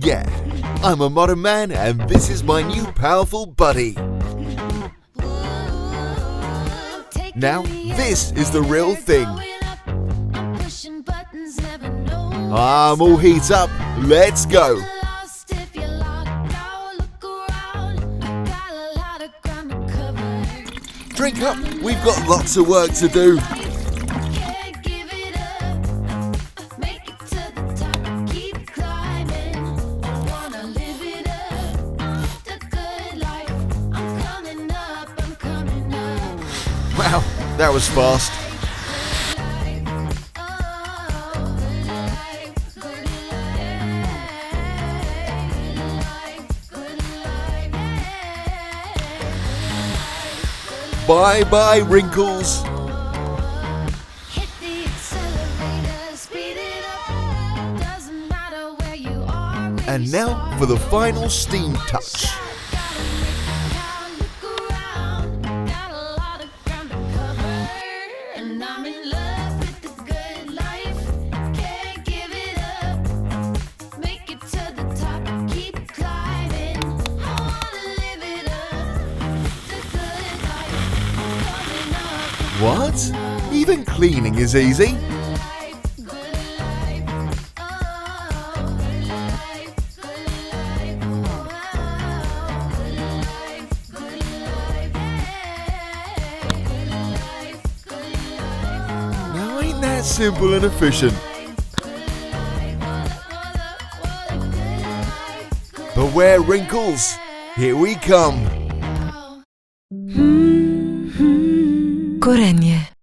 Yeah, I'm a modern man and this is my new powerful buddy. Now, this is the real thing. I'm all heat up, let's go. Drink up, we've got lots of work to do. Wow, that was fast. Bye bye wrinkles. And now for the final steam touch. What? Even cleaning is easy? Now ain't that simple and efficient? Beware wrinkles, here we come. Gorenje.